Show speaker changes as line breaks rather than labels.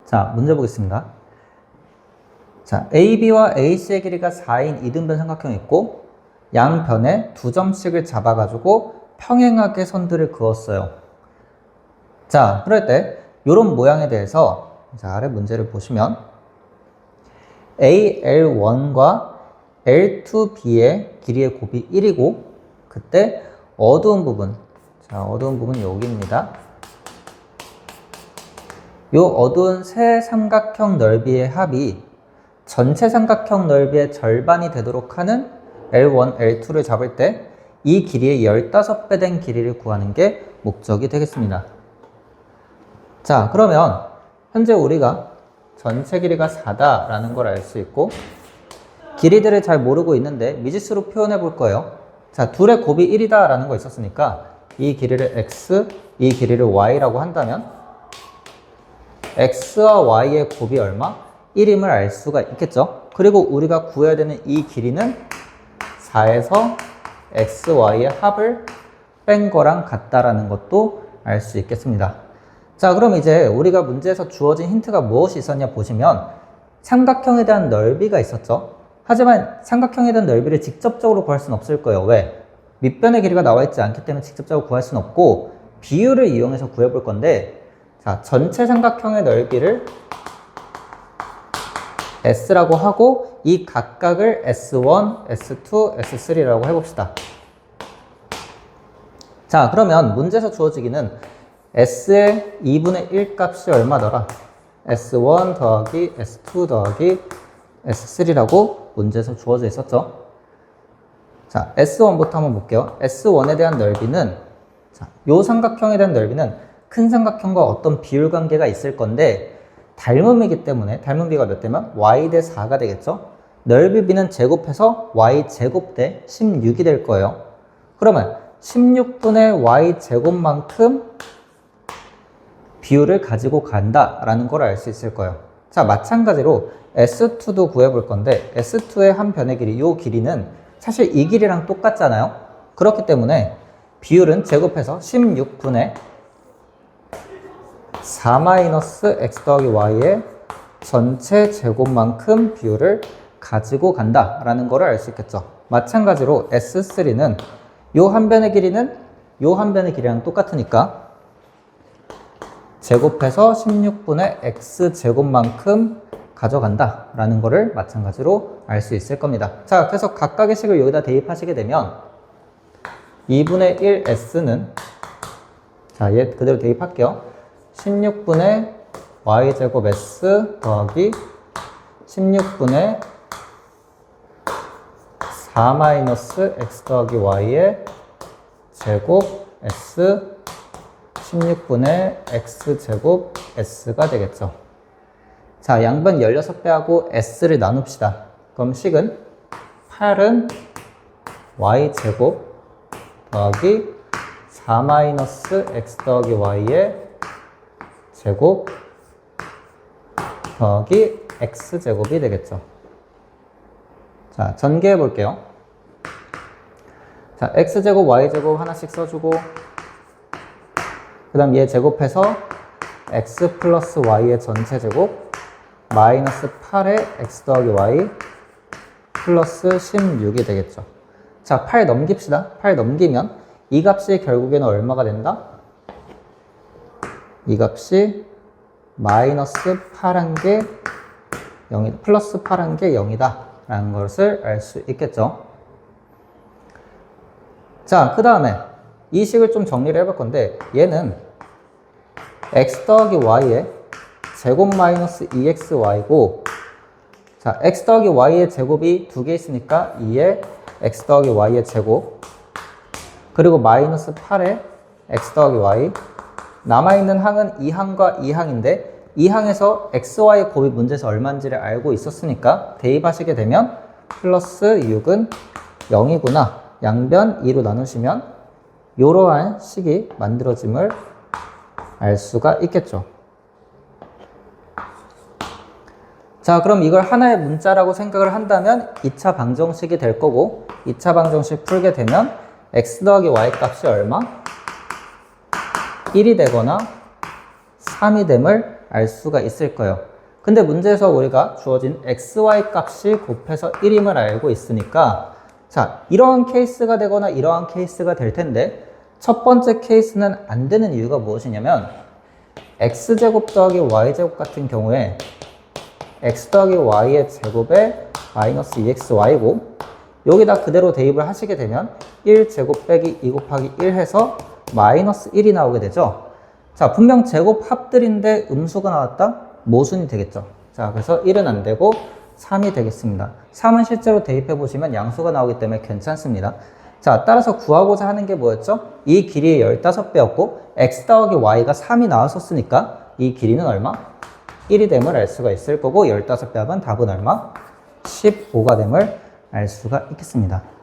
자, 문제 보겠습니다. 자, AB와 AC의 길이가 4인 이등변 삼각형이 있고 양변에 2점씩을 잡아가지고 평행하게 선들을 그었어요. 자, 그럴 때 이런 모양에 대해서 자, 아래 문제를 보시면 AL1과 L2B의 길이의 곱이 1이고 그때 어두운 부분, 자, 어두운 부분이 여기입니다. 요 어두운 세 삼각형 넓이의 합이 전체 삼각형 넓이의 절반이 되도록 하는 L1, L2를 잡을 때 이 길이의 15배 된 길이를 구하는 게 목적이 되겠습니다. 자, 그러면 현재 우리가 전체 길이가 4다라는 걸 알 수 있고 길이들을 잘 모르고 있는데 미지수로 표현해 볼 거예요. 자, 둘의 곱이 1이다라는 거 있었으니까 이 길이를 x, 이 길이를 y라고 한다면 x와 y의 곱이 얼마? 1임을 알 수가 있겠죠. 그리고 우리가 구해야 되는 이 길이는 4에서 x, y의 합을 뺀 거랑 같다라는 것도 알 수 있겠습니다. 자, 그럼 이제 우리가 문제에서 주어진 힌트가 무엇이 있었냐 보시면 삼각형에 대한 넓이가 있었죠. 하지만 삼각형에 대한 넓이를 직접적으로 구할 수는 없을 거예요. 왜? 밑변의 길이가 나와 있지 않기 때문에 직접적으로 구할 수는 없고 비율을 이용해서 구해볼 건데 자, 전체 삼각형의 넓이를 S라고 하고 이 각각을 S1, S2, S3라고 해봅시다. 자, 그러면 문제에서 주어지기는 S의 2분의 1 값이 얼마더라? S1 더하기 S2 더하기 S3라고 문제에서 주어져 있었죠. 자, S1부터 한번 볼게요. S1에 대한 넓이는 자, 요 삼각형에 대한 넓이는 큰 삼각형과 어떤 비율 관계가 있을 건데 닮음이기 때문에 닮은 비가 몇 대면 y 대 4가 되겠죠. 넓이 b는 제곱해서 y 제곱 대 16이 될 거예요. 그러면 16분의 y 제곱만큼 비율을 가지고 간다라는 걸 알 수 있을 거예요. 자, 마찬가지로 S2도 구해볼 건데 S2의 한 변의 길이, 이 길이는 사실 이 길이랑 똑같잖아요. 그렇기 때문에 비율은 제곱해서 16분의 4-x 더하기 y의 전체 제곱만큼 비율을 가지고 간다라는 걸 알 수 있겠죠. 마찬가지로 S3는 요 한 변의 길이는 요 한 변의 길이랑 똑같으니까 제곱해서 16분의 x 제곱만큼 가져간다 라는 거를 마찬가지로 알 수 있을 겁니다. 자, 그래서 각각의 식을 여기다 대입하시게 되면 2분의 1s는 자, 얘 그대로 대입할게요. 16분의 y제곱 s 더하기 16분의 4-x 더하기 y의 제곱 s 16분의 x제곱 s가 되겠죠. 자, 양변 16배하고 s를 나눕시다. 그럼 식은 8은 y제곱 더하기 4-x 더하기 y의 제곱 더하기 x제곱이 되겠죠. 자, 전개해 볼게요. 자, x제곱, y제곱 하나씩 써주고 그 다음 얘 제곱해서 x 플러스 y의 전체 제곱 마이너스 8의 x 더하기 y 플러스 16이 되겠죠. 자, 8 넘깁시다. 8 넘기면 이 값이 결국에는 얼마가 된다? 이 값이 마이너스 8한 게 0이, 플러스 8한 게 0이다 라는 것을 알 수 있겠죠. 자, 그 다음에 이 식을 좀 정리를 해볼 건데 얘는 x 더하기 y의 제곱 마이너스 2xy고 자, x 더하기 y의 제곱이 두 개 있으니까 2의 x 더하기 y의 제곱 그리고 마이너스 8의 x 더하기 y 남아있는 항은 2항과 2항인데 2항에서 xy의 곱이 문제에서 얼마인지를 알고 있었으니까 대입하시게 되면 플러스 6은 0이구나 양변 2로 나누시면 이러한 식이 만들어짐을 알 수가 있겠죠. 자, 그럼 이걸 하나의 문자라고 생각을 한다면 2차 방정식이 될 거고 2차 방정식 풀게 되면 x 더하기 y 값이 얼마? 1이 되거나 3이 됨을 알 수가 있을 거예요. 근데 문제에서 우리가 주어진 xy 값이 곱해서 1임을 알고 있으니까 자, 이러한 케이스가 되거나 이러한 케이스가 될 텐데 첫 번째 케이스는 안 되는 이유가 무엇이냐면 x제곱 더하기 y제곱 같은 경우에 x 더하기 y의 제곱에 마이너스 2xy고 여기다 그대로 대입을 하시게 되면 1제곱 빼기 2 곱하기 1 해서 마이너스 1이 나오게 되죠. 자, 분명 제곱 합들인데 음수가 나왔다? 모순이 되겠죠. 자, 그래서 1은 안 되고 3이 되겠습니다. 3은 실제로 대입해 보시면 양수가 나오기 때문에 괜찮습니다. 자, 따라서 구하고자 하는 게 뭐였죠? 이 길이의 15배였고 x 더하기 y가 3이 나왔었으니까 이 길이는 얼마? 1이 됨을 알 수가 있을 거고 15배 하면 답은 얼마? 15가 됨을 알 수가 있겠습니다.